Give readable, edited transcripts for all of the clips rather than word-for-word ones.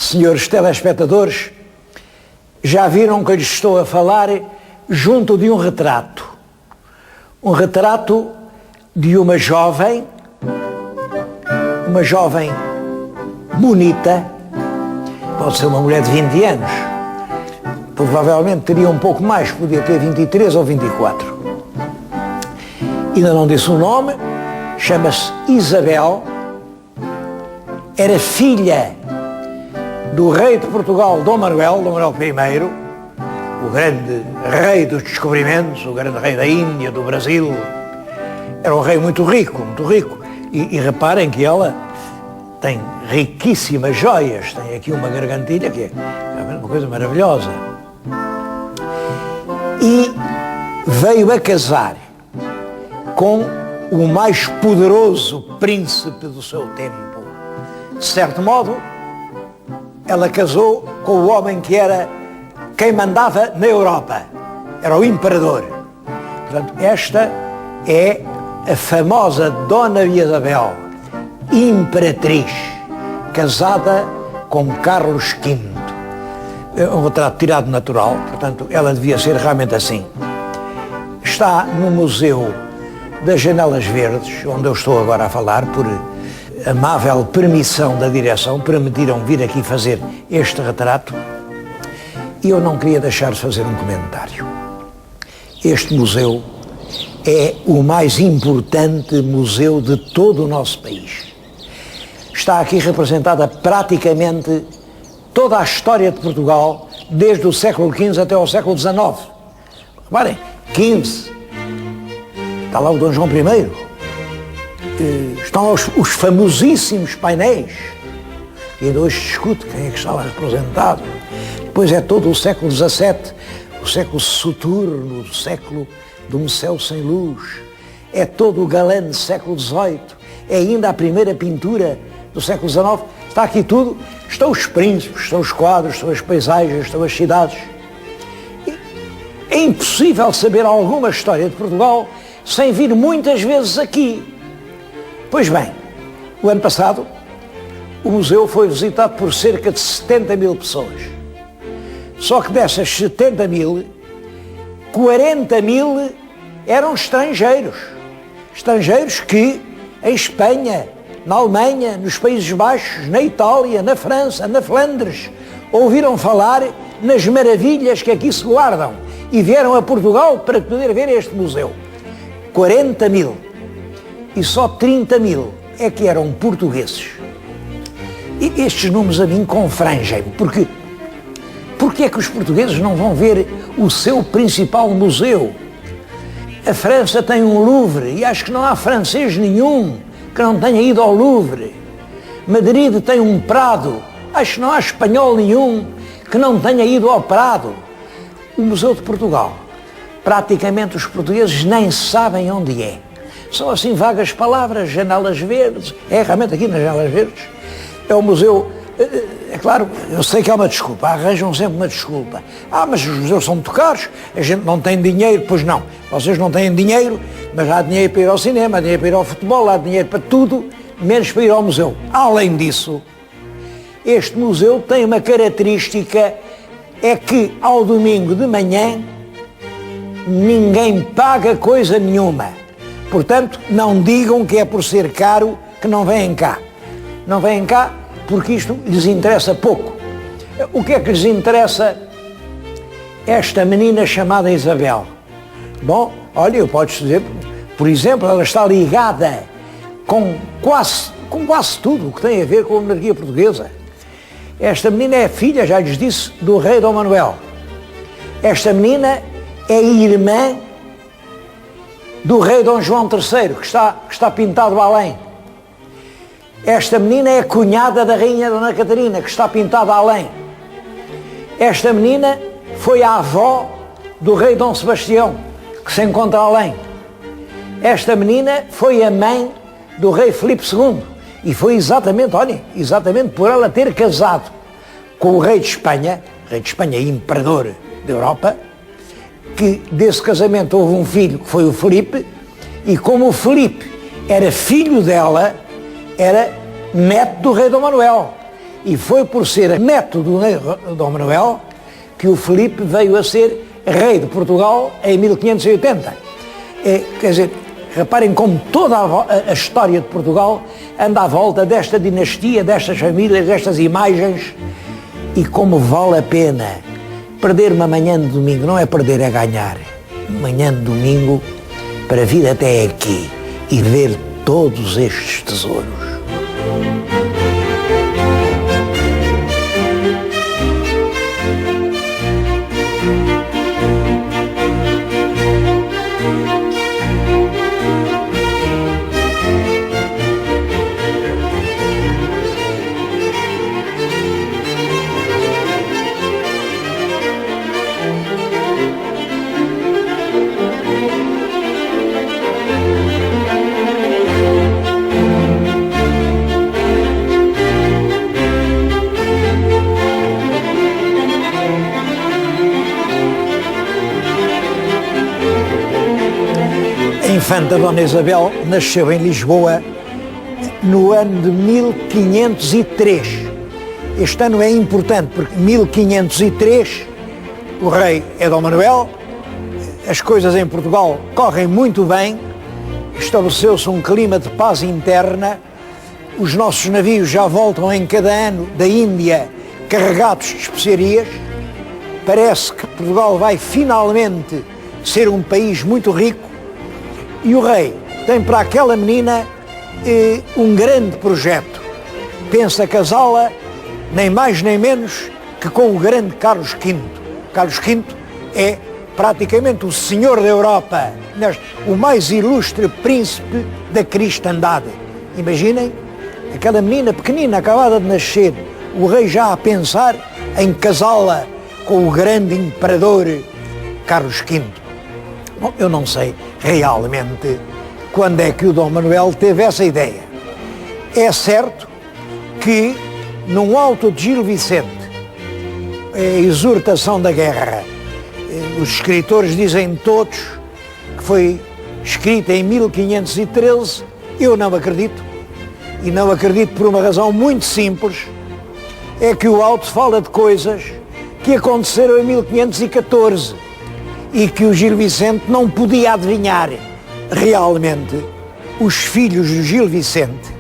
senhores telespectadores, já viram que eu lhes estou a falar junto de um retrato. Um retrato de uma jovem bonita, pode ser uma mulher de 20 anos, provavelmente teria um pouco mais, podia ter 23 ou 24. Ainda não disse o nome, chama-se Isabel, era filha do rei de Portugal, Dom Manuel I, o grande rei dos descobrimentos, o grande rei da Índia, do Brasil. Era um rei muito rico, muito rico. E reparem que ela tem riquíssimas joias, tem aqui uma gargantilha que é uma coisa maravilhosa. E veio a casar com o mais poderoso príncipe do seu tempo. De certo modo, ela casou com o homem que era quem mandava na Europa, era o imperador. Portanto, esta é a famosa Dona Isabel, imperatriz, casada com Carlos V. É um retrato tirado natural, portanto, ela devia ser realmente assim. Está no Museu das Janelas Verdes, onde eu estou agora a falar, por amável permissão da direção, permitiram vir aqui fazer este retrato, e eu não queria deixar de fazer um comentário. Este museu é o mais importante museu de todo o nosso país. Está aqui representada praticamente toda a história de Portugal, desde o século XV até ao século XIX. Reparem, XV, está lá o Dom João I, estão os famosíssimos painéis, e ainda hoje se discute quem é que está lá representado. Depois é todo o século XVII, o século soturno, o século de um céu sem luz, é todo o galã do século XVIII, é ainda a primeira pintura do século XIX, está aqui tudo, estão os príncipes, estão os quadros, estão as paisagens, estão as cidades. É impossível saber alguma história de Portugal sem vir muitas vezes aqui. Pois bem, o ano passado o museu foi visitado por cerca de 70 mil pessoas. Só que dessas 70 mil, 40 mil eram estrangeiros. Estrangeiros que, em Espanha, na Alemanha, nos Países Baixos, na Itália, na França, na Flandres, ouviram falar nas maravilhas que aqui se guardam e vieram a Portugal para poder ver este museu. 40 mil. E só 30 mil é que eram portugueses. E estes números a mim confrangem-me, porque é que os portugueses não vão ver o seu principal museu? A França tem um Louvre e acho que não há francês nenhum que não tenha ido ao Louvre. Madrid tem um Prado, acho que não há espanhol nenhum que não tenha ido ao Prado. O Museu de Portugal, praticamente os portugueses nem sabem onde é. São assim vagas palavras, Janelas Verdes, é realmente aqui nas Janelas Verdes. É um museu, é claro, eu sei que há uma desculpa, arranjam sempre uma desculpa. Mas os museus são muito caros, a gente não tem dinheiro. Pois não, vocês não têm dinheiro, mas há dinheiro para ir ao cinema, há dinheiro para ir ao futebol, há dinheiro para tudo, menos para ir ao museu. Além disso, este museu tem uma característica, é que ao domingo de manhã ninguém paga coisa nenhuma. Portanto, não digam que é por ser caro que não vêm cá. Não vêm cá porque isto lhes interessa pouco. O que é que lhes interessa esta menina chamada Isabel? Bom, olha, eu posso dizer, por exemplo, ela está ligada com quase tudo o que tem a ver com a monarquia portuguesa. Esta menina é filha, já lhes disse, do rei Dom Manuel. Esta menina é irmã do rei Dom João III, que está pintado além. Esta menina é cunhada da rainha Dona Catarina, que está pintada além. Esta menina foi a avó do rei Dom Sebastião, que se encontra além. Esta menina foi a mãe do rei Filipe II, e foi exatamente por ela ter casado com o rei de Espanha imperador da Europa, que desse casamento houve um filho que foi o Filipe, e como o Filipe era filho dela, era neto do rei Dom Manuel. E foi por ser neto do Dom Manuel que o Filipe veio a ser rei de Portugal em 1580. Quer dizer, reparem como toda a história de Portugal anda à volta desta dinastia, destas famílias, destas imagens, e como vale a pena perder uma manhã de domingo. Não é perder, é ganhar. Manhã de domingo para vir até aqui e ver todos estes tesouros. A infanta Dona Isabel nasceu em Lisboa no ano de 1503. Este ano é importante porque 1503 o rei é Dom Manuel, as coisas em Portugal correm muito bem, estabeleceu-se um clima de paz interna, os nossos navios já voltam em cada ano da Índia carregados de especiarias, parece que Portugal vai finalmente ser um país muito rico. E o rei tem para aquela menina um grande projeto. Pensa casá-la nem mais nem menos que com o grande Carlos V. Carlos V é praticamente o senhor da Europa, o mais ilustre príncipe da cristandade. Imaginem, aquela menina pequenina, acabada de nascer, o rei já a pensar em casá-la com o grande imperador Carlos V. Bom, eu não sei realmente quando é que o Dom Manuel teve essa ideia. É certo que num auto de Gil Vicente, a exortação da guerra, os escritores dizem todos que foi escrita em 1513, eu não acredito, e não acredito por uma razão muito simples, é que o auto fala de coisas que aconteceram em 1514, e que o Gil Vicente não podia adivinhar. Realmente, os filhos do Gil Vicente,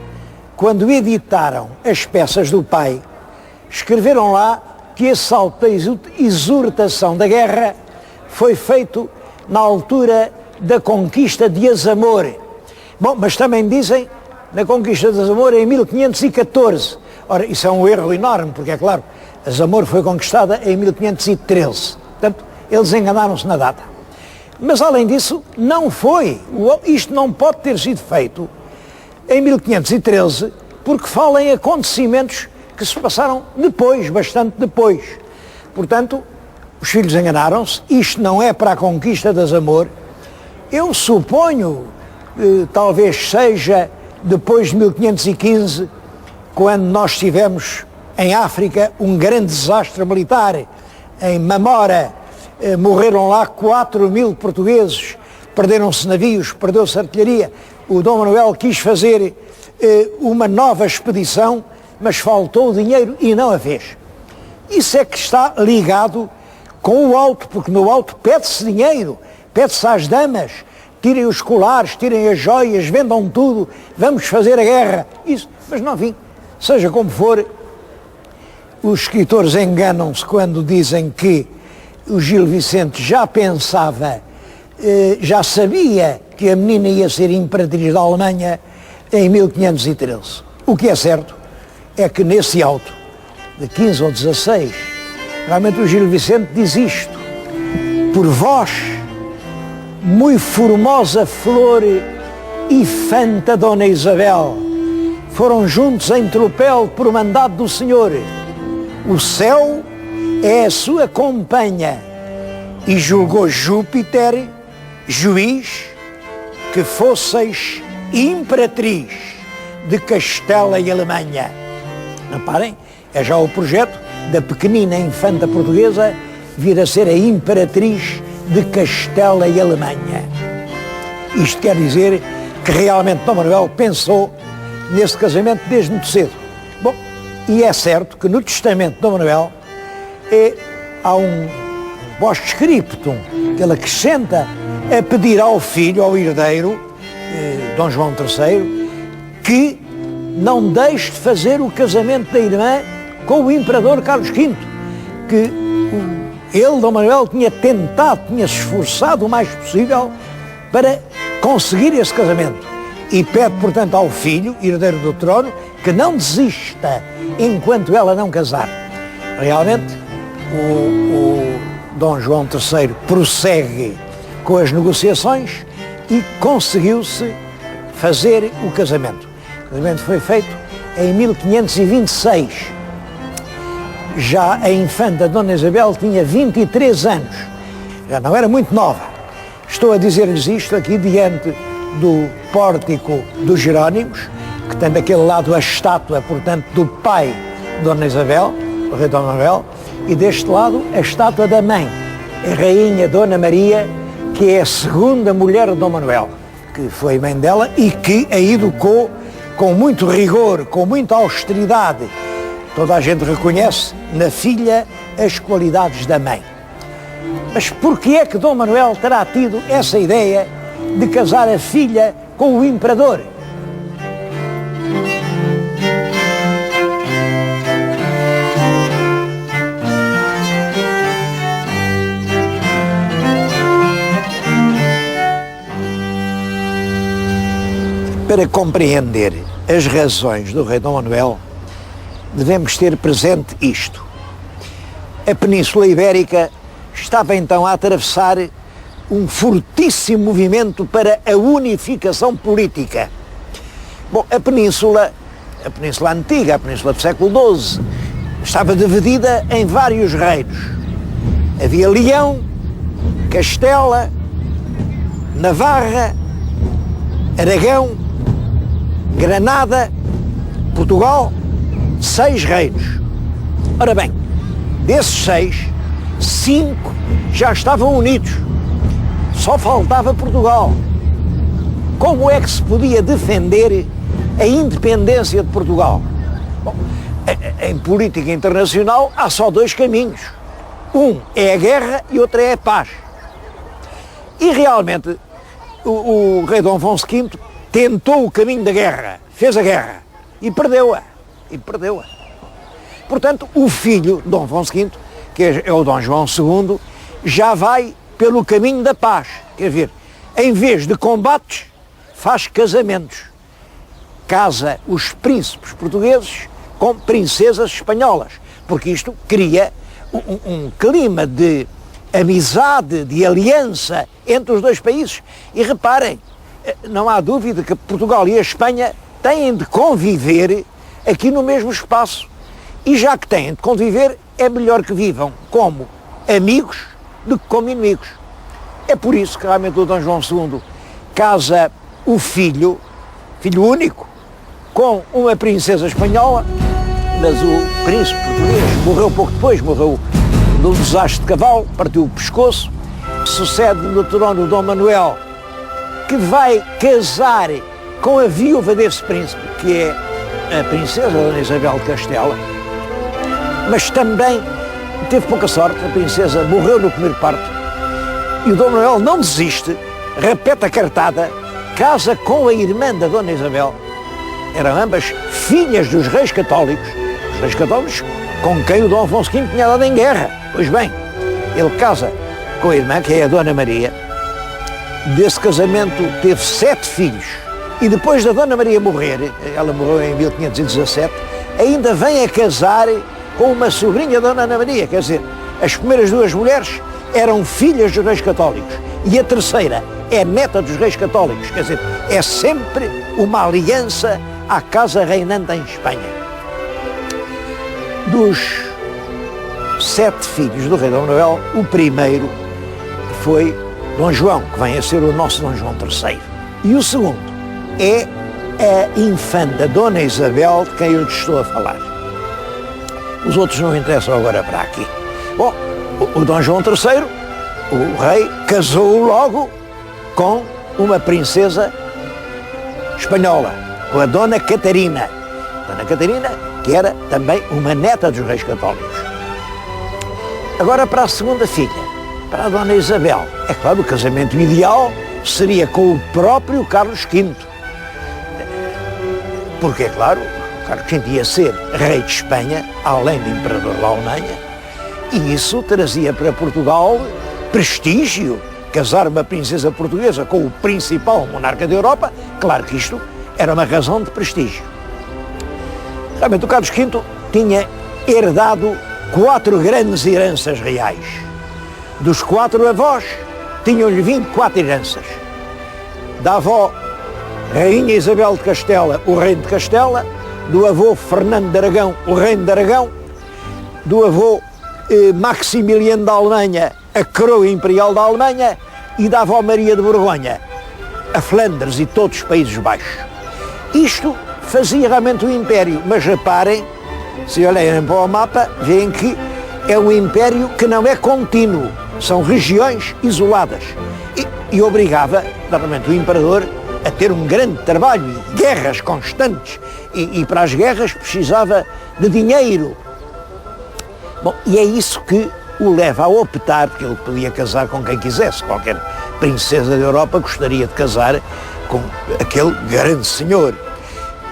quando editaram as peças do pai, escreveram lá que esse auto da exortação da guerra foi feito na altura da conquista de Azamor. Bom, mas também dizem na conquista de Azamor em 1514. Ora, isso é um erro enorme, porque é claro, Azamor foi conquistada em 1513. Portanto, eles enganaram-se na data. Mas, além disso, não foi. Isto não pode ter sido feito em 1513, porque fala em acontecimentos que se passaram depois, bastante depois. Portanto, os filhos enganaram-se. Isto não é para a conquista de Azamor. Eu suponho, talvez seja depois de 1515, quando nós tivemos em África um grande desastre militar, em Mamora. Morreram lá 4.000 portugueses, perderam-se navios, perdeu-se artilharia. O Dom Manuel quis fazer uma nova expedição, mas faltou o dinheiro e não a fez. Isso é que está ligado com o auto, porque no auto pede-se dinheiro, pede-se às damas, tirem os colares, tirem as joias, vendam tudo, vamos fazer a guerra. Isso, mas não, enfim, seja como for, os escritores enganam-se quando dizem que o Gil Vicente já pensava, já sabia que a menina ia ser imperatriz da Alemanha em 1513. O que é certo é que nesse auto, de 15 ou 16, realmente o Gil Vicente diz isto: por vós, muito formosa flor e fanta Dona Isabel, foram juntos em tropel por mandado do Senhor. O céu é a sua companha, e julgou Júpiter, juiz, que fosseis imperatriz de Castela e Alemanha. Reparem, é já o projeto da pequenina infanta portuguesa vir a ser a imperatriz de Castela e Alemanha. Isto quer dizer que realmente Dom Manuel pensou nesse casamento desde muito cedo. Bom, E é certo que no testamento de Dom Manuel há um post-scriptum que ele acrescenta a pedir ao filho, ao herdeiro, Dom João III, que não deixe de fazer o casamento da irmã com o imperador Carlos V, que ele, Dom Manuel, tinha tentado, tinha se esforçado o mais possível para conseguir esse casamento. E pede, portanto, ao filho, herdeiro do trono, que não desista enquanto ela não casar. Realmente, o Dom João III prossegue com as negociações e conseguiu-se fazer o casamento. O casamento foi feito em 1526. Já a infanta Dona Isabel tinha 23 anos, já não era muito nova. Estou a dizer-lhes isto aqui diante do pórtico dos Jerónimos, que tem daquele lado a estátua, portanto, do pai de Dona Isabel, o rei Dom Manuel, e deste lado a estátua da mãe, a rainha Dona Maria, que é a segunda mulher de Dom Manuel, que foi mãe dela e que a educou com muito rigor, com muita austeridade. Toda a gente reconhece na filha as qualidades da mãe. Mas porquê é que Dom Manuel terá tido essa ideia de casar a filha com o imperador? Para compreender as razões do rei Dom Manuel, devemos ter presente isto. A Península Ibérica estava então a atravessar um fortíssimo movimento para a unificação política. Bom, a Península Antiga, a Península do século XII, estava dividida em vários reinos. Havia Leão, Castela, Navarra, Aragão, Granada, Portugal, 6 reinos. Ora bem, desses 6, 5 já estavam unidos. Só faltava Portugal. Como é que se podia defender a independência de Portugal? Bom, em política internacional há só 2 caminhos. Um é a guerra e outro é a paz. E realmente o rei Dom Afonso V tentou o caminho da guerra, fez a guerra e perdeu-a. Portanto, o filho de Dom Afonso V, que é o Dom João II, já vai pelo caminho da paz. Quer dizer, em vez de combates, faz casamentos. Casa os príncipes portugueses com princesas espanholas, porque isto cria um clima de amizade, de aliança entre os dois países. E reparem, não há dúvida que Portugal e a Espanha têm de conviver aqui no mesmo espaço. E já que têm de conviver, é melhor que vivam como amigos do que como inimigos. É por isso que realmente o Dom João II casa o filho único, com uma princesa espanhola, mas o príncipe português morreu pouco depois, morreu num desastre de cavalo, partiu o pescoço. Sucede no trono Dom Manuel, que vai casar com a viúva desse príncipe, que é a princesa Dona Isabel de Castela, mas também teve pouca sorte, a princesa morreu no primeiro parto, e o Dom Manuel não desiste, repete a cartada, casa com a irmã da Dona Isabel. Eram ambas filhas dos reis católicos, com quem o Dom Afonso V tinha dado em guerra. Pois bem, ele casa com a irmã, que é a Dona Maria. Desse casamento teve 7 filhos. E depois da Dona Maria morrer, ela morreu em 1517, ainda vem a casar com uma sobrinha da Dona Maria. Quer dizer, as primeiras 2 mulheres eram filhas dos reis católicos. E a terceira é neta dos reis católicos. Quer dizer, é sempre uma aliança à casa reinante em Espanha. Dos 7 filhos do rei Dom Manuel, o primeiro foi Dom João, que vem a ser o nosso Dom João III. E o segundo é a infanta Dona Isabel, de quem eu te estou a falar. Os outros não interessam agora para aqui. Bom, o Dom João III, o rei, casou logo com uma princesa espanhola, com a Dona Catarina. Ana Catarina, que era também uma neta dos reis católicos. Agora para a segunda filha, para a Dona Isabel. É claro, o casamento ideal seria com o próprio Carlos V. Porque, é claro, Carlos V ia ser rei de Espanha, além de imperador da Alemanha, e isso trazia para Portugal prestígio. Casar uma princesa portuguesa com o principal monarca da Europa, claro que isto era uma razão de prestígio. Realmente o Carlos V tinha herdado 4 grandes heranças reais. Dos 4 avós, tinham-lhe 24 heranças. Da avó Rainha Isabel de Castela, o reino de Castela, do avô Fernando de Aragão, o reino de Aragão, do avô Maximiliano da Alemanha, a coroa imperial da Alemanha, e da avó Maria de Borgonha, a Flandres e todos os Países Baixos. Isto fazia realmente um império, mas reparem, se olharem para o mapa, veem que é um império que não é contínuo, são regiões isoladas, e obrigava, normalmente, o imperador a ter um grande trabalho, e guerras constantes, e para as guerras precisava de dinheiro. Bom, e é isso que o leva a optar, porque ele podia casar com quem quisesse, qualquer princesa da Europa gostaria de casar com aquele grande senhor.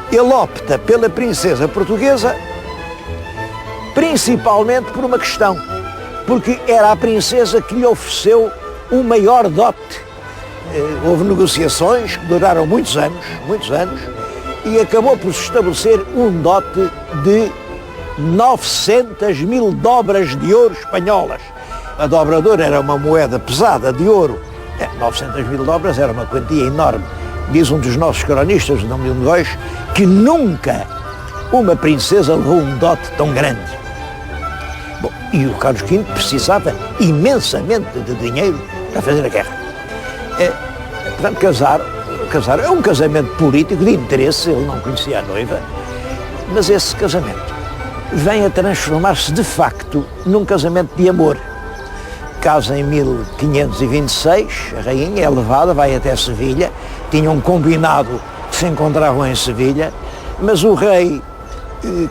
Ele opta pela princesa portuguesa principalmente por uma questão, porque era a princesa que lhe ofereceu o maior dote. Houve negociações que duraram muitos anos, e acabou por se estabelecer um dote de 900.000 dobras de ouro espanholas. A dobra de ouro era uma moeda pesada de ouro. 900.000 dobras era uma quantia enorme. Diz um dos nossos cronistas, o nome de Góis, que nunca uma princesa levou um dote tão grande. Bom, e o Carlos V precisava imensamente de dinheiro para fazer a guerra. Portanto, casar é um casamento político de interesse, ele não conhecia a noiva, mas esse casamento vem a transformar-se de facto num casamento de amor. Casa em 1526, a rainha é levada, vai até Sevilha, tinham combinado que se encontravam em Sevilha, mas o rei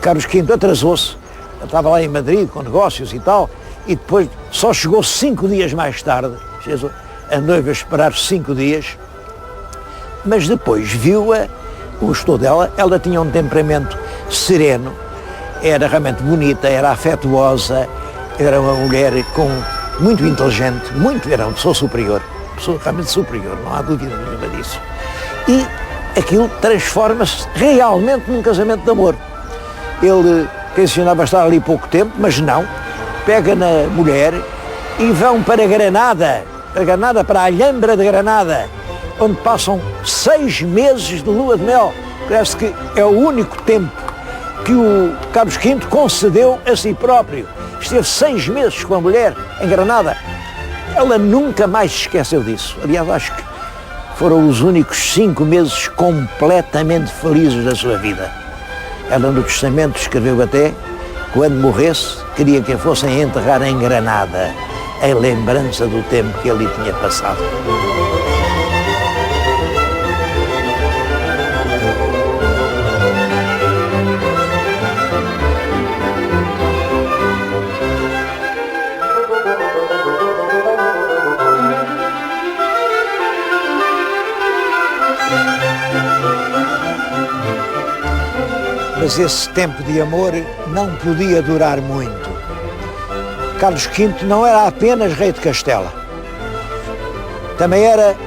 Carlos V atrasou-se, estava lá em Madrid com negócios e tal, e depois só chegou 5 dias mais tarde, fez a noiva esperar 5 dias, mas depois viu-a, gostou dela, ela tinha um temperamento sereno, era realmente bonita, era afetuosa, era uma mulher muito inteligente, era uma pessoa superior, realmente superior, não há dúvida nenhuma disso. E aquilo transforma-se realmente num casamento de amor. Ele tencionava estar ali pouco tempo, mas não, pega na mulher e vão para Granada, para a Alhambra de Granada, onde passam 6 meses de lua de mel. Parece que é o único tempo que o Carlos V concedeu a si próprio. Esteve 6 meses com a mulher em Granada. Ela nunca mais se esqueceu disso. Aliás, acho que foram os únicos 5 meses completamente felizes da sua vida. Ela no testamento escreveu até, quando morresse, queria que a fossem enterrar em Granada, em lembrança do tempo que ali tinha passado. Mas esse tempo de amor não podia durar muito. Carlos V não era apenas rei de Castela, também era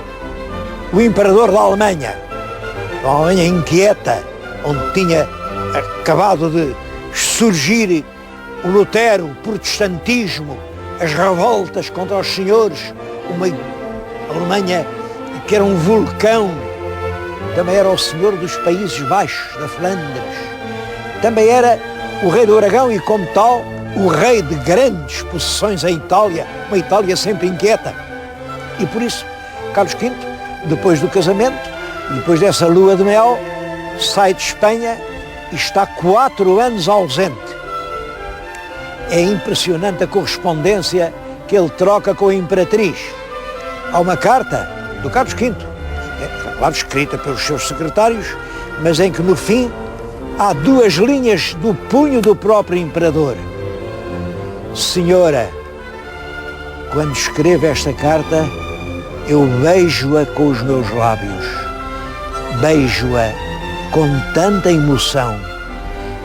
o imperador da Alemanha, uma Alemanha inquieta, onde tinha acabado de surgir o Lutero, o protestantismo, as revoltas contra os senhores, uma Alemanha que era um vulcão. Também era o senhor dos Países Baixos, da Flandres. Também era o rei do Aragão e, como tal, o rei de grandes possessões em Itália, uma Itália sempre inquieta. E por isso, Carlos V, depois do casamento, depois dessa lua de mel, sai de Espanha e está 4 anos ausente. É impressionante a correspondência que ele troca com a imperatriz. Há uma carta do Carlos V, claro, escrita pelos seus secretários, mas em que no fim há duas linhas do punho do próprio imperador. Senhora, quando escrevo esta carta, eu beijo-a com os meus lábios. Beijo-a com tanta emoção,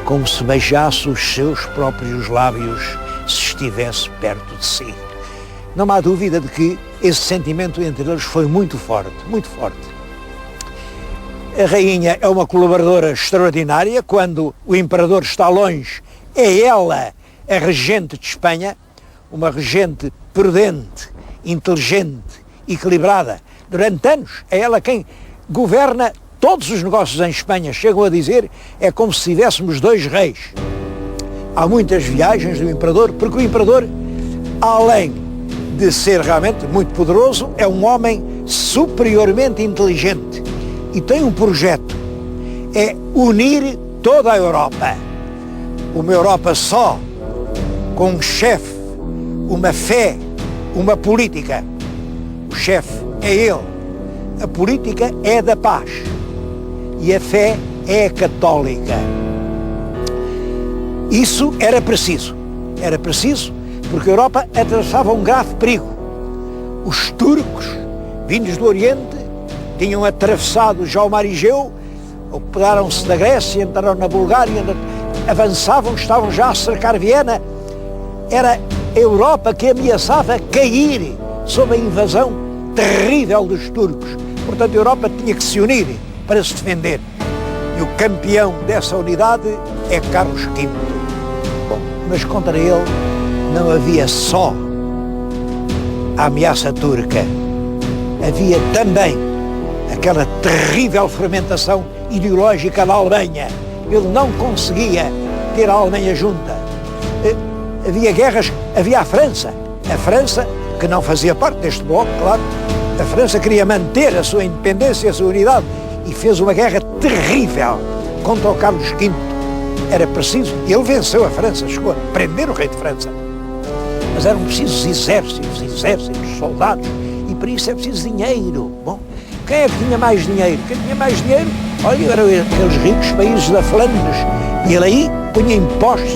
como se beijasse os seus próprios lábios se estivesse perto de si. Não há dúvida de que esse sentimento entre eles foi muito forte, muito forte. A rainha é uma colaboradora extraordinária. Quando o imperador está longe, é ela a regente de Espanha, uma regente prudente, inteligente, equilibrada. Durante anos é ela quem governa todos os negócios em Espanha. Chegam a dizer, é como se tivéssemos dois reis. Há muitas viagens do imperador, porque o imperador, além de ser realmente muito poderoso, é um homem superiormente inteligente e tem um projeto, é unir toda a Europa. Uma Europa só, com um chefe, uma fé, uma política. O chefe é ele, a política é da paz e a fé é católica. Isso era preciso porque a Europa atravessava um grave perigo. Os turcos, vindos do Oriente, tinham atravessado já o mar Egeu, operaram-se da Grécia, entraram na Bulgária, avançavam, estavam já a cercar Viena. Era a Europa que ameaçava cair sob a invasão terrível dos turcos. Portanto, a Europa tinha que se unir para se defender. E o campeão dessa unidade é Carlos V. Bom, mas contra ele não havia só a ameaça turca, havia também aquela terrível fermentação ideológica da Alemanha. Ele não conseguia ter a Alemanha junta. Havia guerras, havia a França que não fazia parte deste bloco, claro. A França queria manter a sua independência, a sua unidade, e fez uma guerra terrível contra o Carlos V. Era preciso, ele venceu a França, chegou a prender o rei de França. Mas eram precisos exércitos, soldados, e para isso é preciso dinheiro. Bom, quem é que tinha mais dinheiro? Quem tinha mais dinheiro? Olha, eram aqueles ricos países da Flandres. E ele aí punha impostos.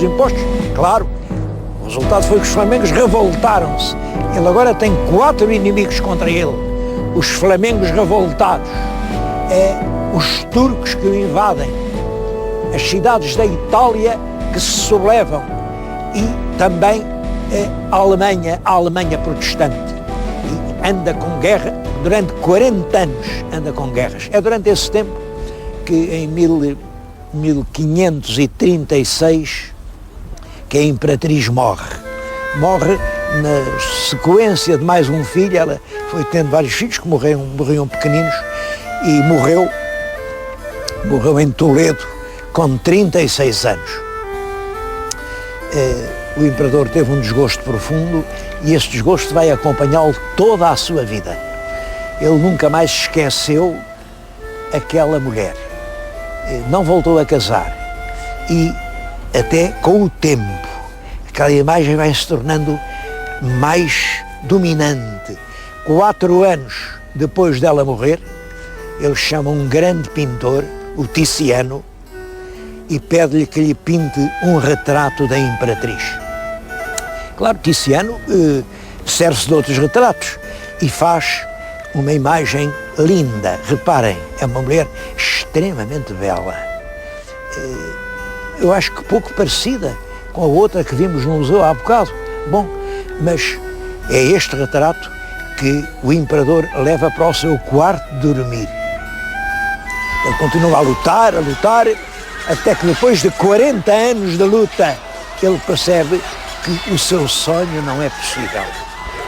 Claro, o resultado foi que os flamengos revoltaram-se. Ele agora tem 4 inimigos contra ele. Os flamengos revoltados, os turcos que o invadem, as cidades da Itália que se sublevam e também a Alemanha protestante. E anda com guerra durante 40 anos, anda com guerras. É durante esse tempo que em 1536 que a imperatriz morre. Morre na sequência de mais um filho. Ela foi tendo vários filhos que morriam pequeninos, e morreu em Toledo com 36 anos. O imperador teve um desgosto profundo e esse desgosto vai acompanhá-lo toda a sua vida. Ele nunca mais esqueceu aquela mulher, não voltou a casar e até com o tempo aquela imagem vai se tornando mais dominante. 4 anos depois dela morrer, ele chama um grande pintor, o Tiziano, e pede-lhe que lhe pinte um retrato da imperatriz. Claro, Tiziano serve-se de outros retratos e faz uma imagem linda. Reparem, é uma mulher extremamente bela. Eu acho que pouco parecida com a outra que vimos no museu há bocado. Bom, mas é este retrato que o imperador leva para o seu quarto de dormir. Ele continua a lutar, até que depois de 40 anos de luta, ele percebe que o seu sonho não é possível.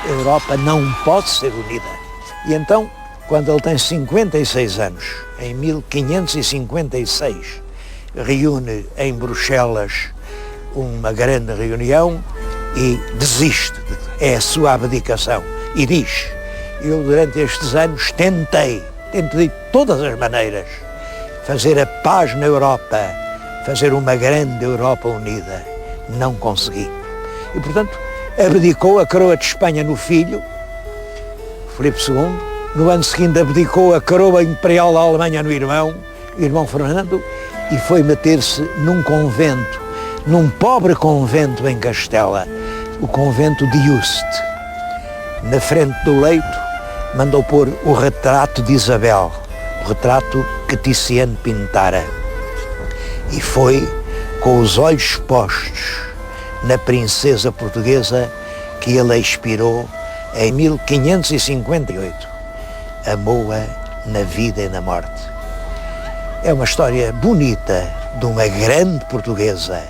A Europa não pode ser unida. E então, quando ele tem 56 anos, em 1556, reúne em Bruxelas uma grande reunião e desiste, é a sua abdicação, e diz: eu durante estes anos tentei de todas as maneiras fazer a paz na Europa, fazer uma grande Europa unida, não consegui. E portanto abdicou a coroa de Espanha no filho, Filipe II, no ano seguinte abdicou a coroa imperial da Alemanha no irmão Fernando, e foi meter-se num convento, num pobre convento em Castela, o convento de Yuste. Na frente do leito mandou pôr o retrato de Isabel, o retrato que Tiziano pintara. E foi com os olhos postos na princesa portuguesa que ele expirou em 1558. Amou-a na vida e na morte. É uma história bonita de uma grande portuguesa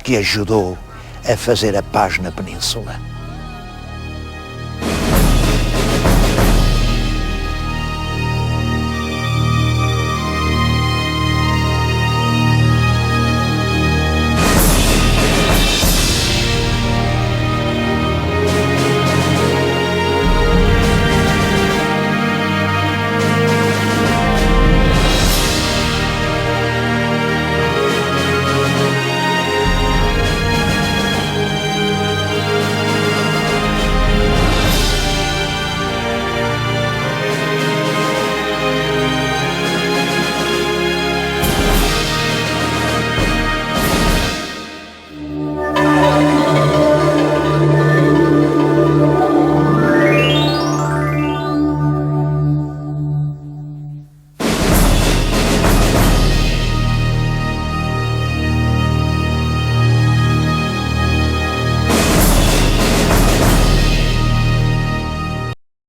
que ajudou a fazer a paz na península.